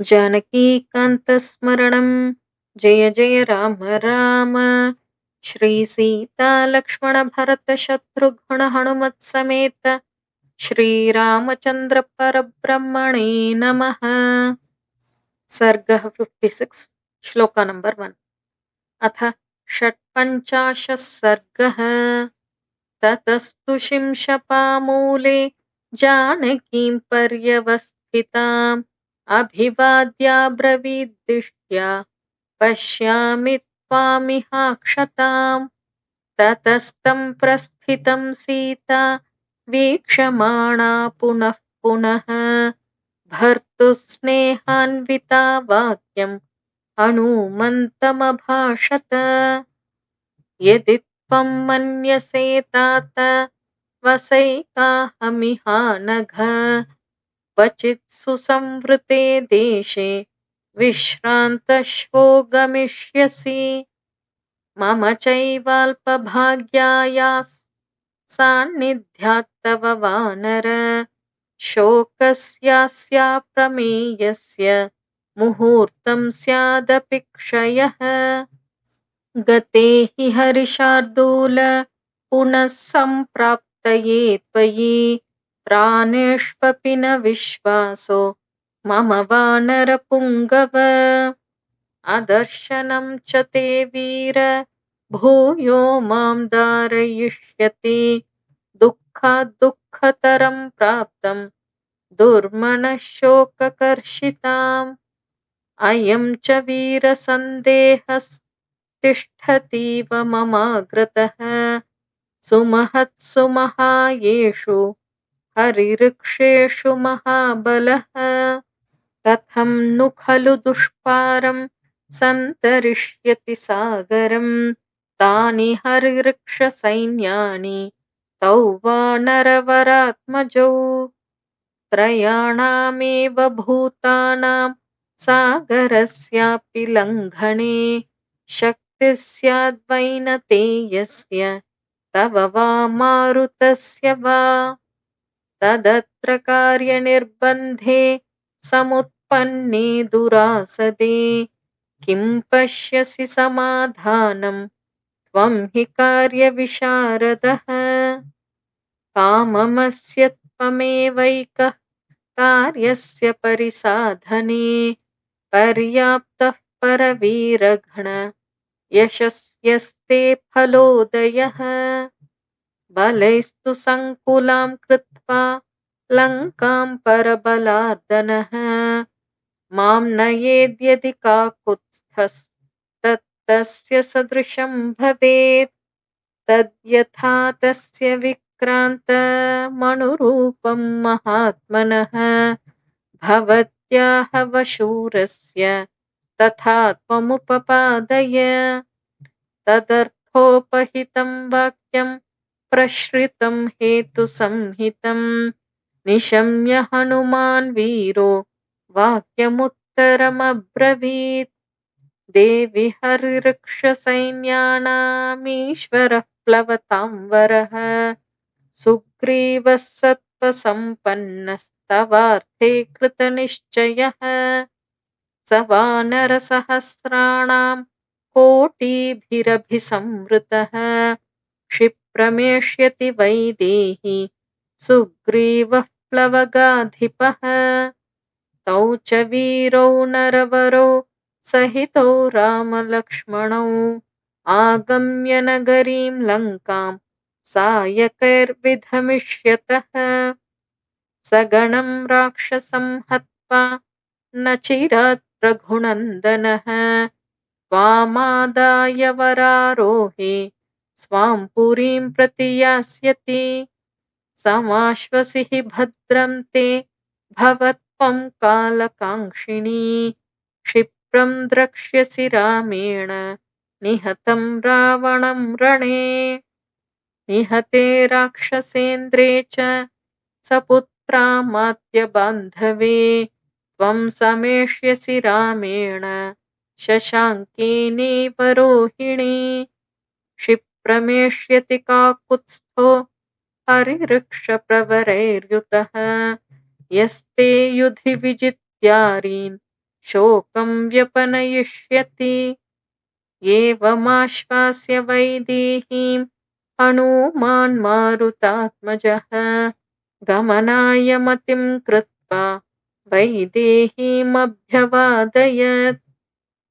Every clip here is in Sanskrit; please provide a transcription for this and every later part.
जानकीकान्तस्मरणं जय जय राम राम। श्री सीता लक्ष्मण भरत शत्रुघ्न हनुमत् समेत श्रीरामचंद्र परब्रह्मणे नमः। सर्गः 56 श्लोक नंबर 1। अथ षट्पञ्चाशः सर्गः। ततस्तु शिंशपामूले जानकीं पर्यवस्थिताम् अभिवाद्याब्रवीद्दिष्ट्या पश्यामि त्वामिहाक्षताम्। ततस्तं प्रस्थितं सीता वीक्षमाणा पुनः पुनः भर्तुस्नेहान्विता वाक्यम् हनूमन्तमभाषत। यदि त्वं मन्यसे तात वसैकाहमिहानघ क्वचित् सुसंवृते देशे विश्रान्तश्वो गमिष्यसि। मम चैवाल्पभाग्यायाः सान्निध्यात् तव वानर शोकस्यास्याप्रमेयस्य मुहूर्तं स्यादपि क्षयः। गते हि हरिशार्दूल पुनः सम्प्राप्तये त्वयि प्राणेष्वपि न विश्वासो मम वानरपुङ्गव। अदर्शनं च ते वीर भूयो मां दारयिष्यति दुःखात् दुःखतरं प्राप्तं दुर्मनः शोककर्षिताम्। अयं च वीरसन्देहस्तिष्ठतीव ममाग्रतः सुमहत्सु महायेषु हरिवृक्षेषु महाबलः। कथं नु खलु दुष्पारं सन्तरिष्यति सागरं तानि हरिवृक्षसैन्यानि तौ वानरवरात्मजौ। त्रयाणामेव भूतानां सागरस्यापि लङ्घने शक्तिः स्याद्वैनतेयस्य तव वा मारुतस्य वा। तदत्र कार्यनिर्बन्धे समुत्पन्ने दुरासदे किं पश्यसि समाधानं त्वं हि कार्यविशारदः। काममस्य त्वमेवैकः कार्यस्य परिसाधने पर्याप्तः परवीरघ्न यशस्यस्ते फलोदयः। बलैस्तु संकुलां कृत्वा लङ्कां परबलार्दनः मां नयेद्यदि काकुत्स्थस्तस्य सदृशं भवेत्। तद्यथा तस्य विक्रान्तमनुरूपं महात्मनः भवत्याः वशूरस्य तथा त्वमुपपादय। तदर्थोपहितं वाक्यं प्रश्रितं हेतुसंहितं निशम्य हनुमान् वीरो वाक्यमुत्तरमब्रवीत्। देवि हरिवृक्षसैन्यानामीश्वरः प्लवतां वरः सुग्रीवः सत्त्वसम्पन्नस्तवार्थे कृतनिश्चयः। स वानरसहस्राणां कोटिभिरभिसंवृतः क्षिप्रमेष्यति वैदेही सुग्रीवः प्लवगाधिपः। तौ च वीरौ नरवरौ सहितौ रामलक्ष्मणौ आगम्य नगरीं लङ्कां सायकैर्विधमिष्यतः। सगणं राक्षसं हत्वा न चिरात् रघुनन्दनः त्वामादाय वरारोहे स्वां पुरीं प्रति यास्यति। समाश्वसि हि भद्रं ते भवत्वं कालकाङ्क्षिणी क्षिप्रं द्रक्ष्यसि रामेण निहतं रावणं रणे। निहते राक्षसेन्द्रे च सपुत्रामात्यबान्धवे त्वं समेष्यसि रामेण शशाङ्केनैव रोहिणी। क्षिप्रमेष्यति काकुत्स्थो हरिवृक्षप्रवरैर्युतः यस्ते युधि विजित्यारीन् शोकं व्यपनयिष्यति। एवमाश्वास्य वैदेहीं हनूमान् मारुतात्मजः गमनाय मतिं कृत्वा वैदेहीमभ्यवादयत्।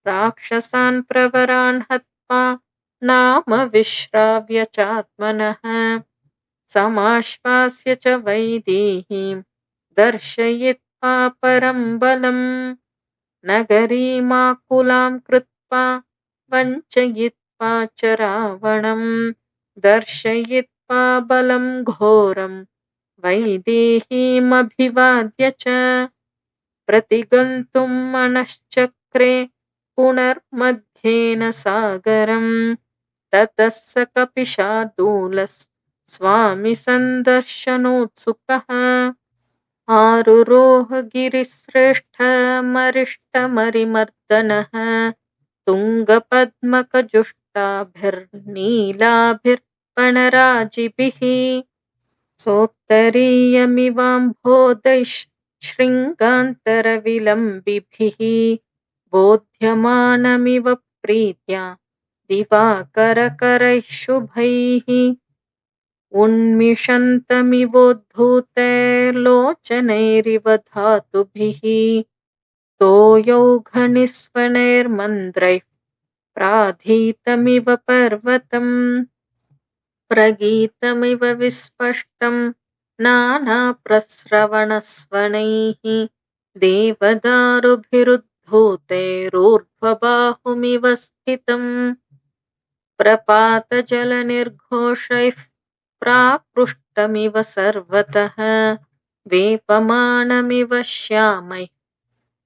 राक्षसान् प्रवरान् हत्वा नाम विश्राव्य चात्मनः समाश्वास्य च वैदेहीं दर्शयित्वा परं बलम् नगरीमाकुलां कृत्वा वञ्चयित्वा च रावणम् दर्शयित्वा बलं घोरं वैदेहीमभिवाद्य च प्रतिगन्तुं मनश्चक्रे पुनर्मध्येन सागरम् ततः स कपिशार्दूलस्वामी सन्दर्शनोत्सुकः आरुरोह गिरिश्रेष्ठमरिष्टमरिमर्दनः तुङ्गपद्मकजुष्टाभिर्नीलाभिर्पणराजिभिः शृङ्गान्तरविलम्बिभिः बोध्यमानमिव प्रीत्या दिवाकरकरैः शुभैः उन्मिषन्तमिवोद्धूतैर्लोचनैरिव धातुभिः तोयौघनिस्वनैर्मन्द्रैः प्राधीतमिव पर्वतम् प्रगीतमिव विस्पष्टं नानाप्रस्रवणस्वनैः देवदारुभिरुद्धूतैरूर्ध्वबाहुमिव स्थितम् प्रपातजलनिर्घोषैः प्राकृष्टमिव सर्वतः वेपमानमिव श्यामैः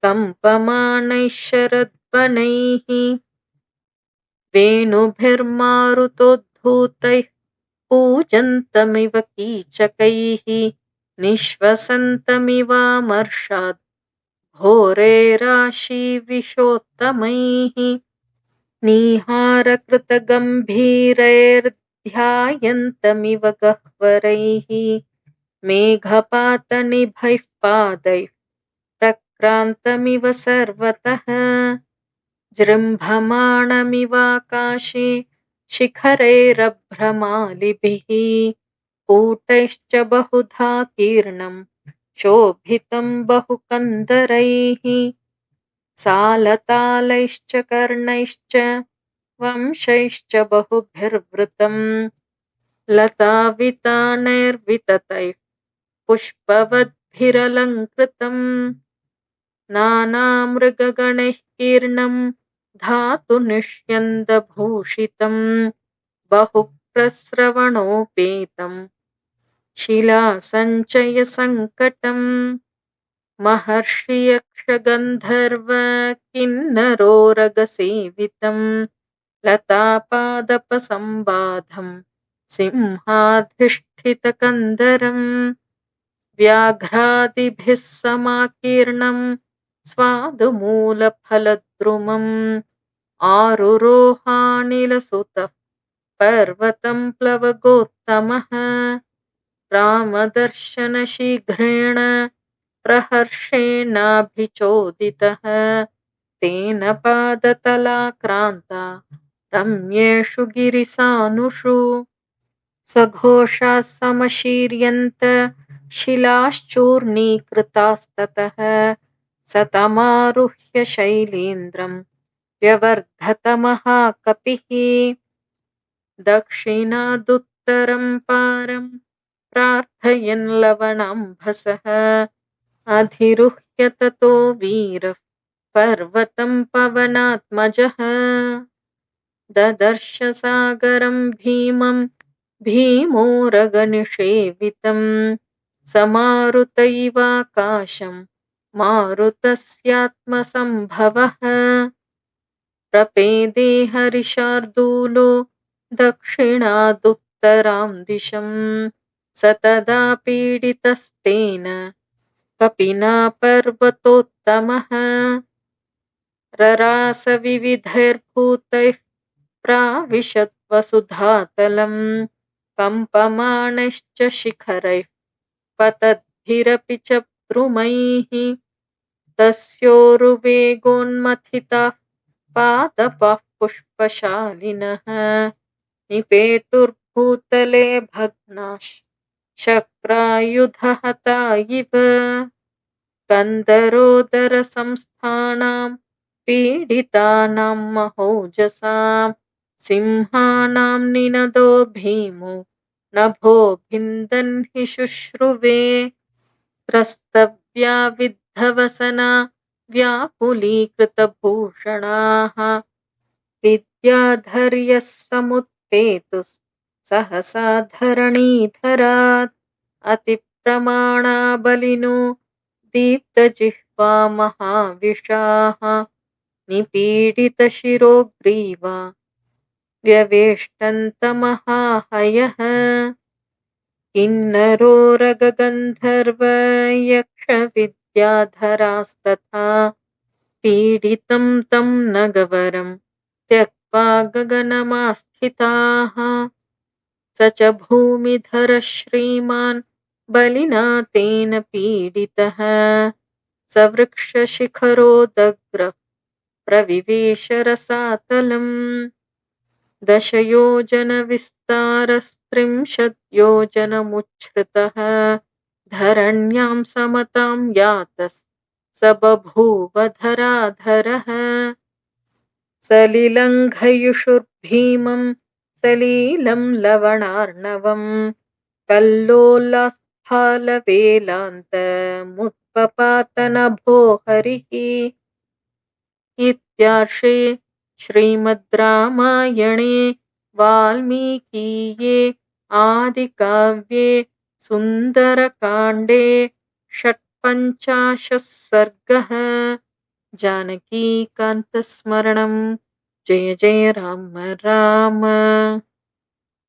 कम्पमानैः शरद्वनैः वेणुभिर्मारुतोद्धूतैः कूजन्तमिव कीचकैः निःश्वसन्तमिवामर्षाद् घोरैराशीविशोत्तमैः नीहारकृतगम्भीरैर्ध्यायन्तमिव गह्वरैः मेघपातनिभैः पादैः प्रक्रान्तमिव सर्वतः जृम्भमाणमिवाकाशे शिखरैरभ्रमालिभिः कूटैश्च बहुधा कीर्णं शोभितं बहुकन्दरैः सालतालैश्च कर्णैश्च वंशैश्च बहुभिर्वृतम् लतावितानैर्विततैः पुष्पवद्भिरलङ्कृतम् नानामृगगणैः कीर्णं धातुनिष्यन्दभूषितम् बहुप्रस्रवणोपेतं शिलासञ्चयसङ्कटम् महर्षियक्षगन्धर्वकिन्नरोरगसेवितं लतापादपसम्बाधं सिंहाधिष्ठितकन्दरम् व्याघ्रादिभिः समाकीर्णं स्वादुमूलफलद्रुमम् आरुरोहानिलसुतः पर्वतं प्लवगोत्तमः रामदर्शनशीघ्रेण प्रहर्षेणाभिचोदितः तेन पादतलाक्रान्ता रम्येषु गिरिसानुषु सघोषाः समशीर्यन्त शिलाश्चूर्णीकृतास्ततः सतमारुह्य शैलेन्द्रं व्यवर्धत महाकपिः दक्षिणादुत्तरं पारं प्रार्थयन् लवणाम्भसः अधिरुह्य ततो वीरः पर्वतं पवनात्मजः ददर्श सागरं भीमं भीमोरगनिषेवितं समारुत इवाकाशं मारुतस्यात्मसम्भवः प्रपेदे हरिशार्दूलो दक्षिणादुत्तरां दिशं स तदा पीडितस्तेन कपिना पर्वतोत्तमः ररासविविधैर्भूतैः प्राविशत् वसुधातलं कम्पमानैश्च शिखरैः पतद्भिरपि च द्रुमैः तस्योरुवेगोन्मथिताः पादपाः पुष्पशालिनः निपेतुर्भूतले भग्नाः शक्रायुधहता इव कन्दरोदरसंस्थानां पीडितानां महौजसां सिंहानां निनदो भीमो नभो भिन्दन् हि शुश्रुवे त्रस्तव्या विद्धवसना व्याकुलीकृतभूषणाः विद्याधर्यः समुत्पेतुः सहसा धरणीधरात् अतिप्रमाणा बलिनो दीप्तजिह्वा महाविशाः निपीडितशिरोग्रीवा व्यवेष्टन्तमहाहयः किन्नरोरगगन्धर्वयक्षविद्याधरास्तथा पीडितं तं नगवरं त्यक्त्वा गगनमास्थिताः स च भूमिधरः श्रीमान् बलिना तेन पीडितः स वृक्षशिखरोदग्रः प्रविवेश रसातलम् 10 योजनविस्तारस्त्रिंशद्योजनमुच्छ्रितः धरण्यां समतां यातः स बभूव धराधरः सलिलङ्घयुषुर्भीमं सलीलं लवणार्णवं कल्लोलास्फालवेलान्तमुत्पपातनभो हरिः इत्यार्षे श्रीमद् रामायणे वाल्मीकीये आदिकाव्ये सुन्दरकाण्डे षट्पञ्चाशः सर्गः जानकीकान्तस्मरणं जय जय राम राम।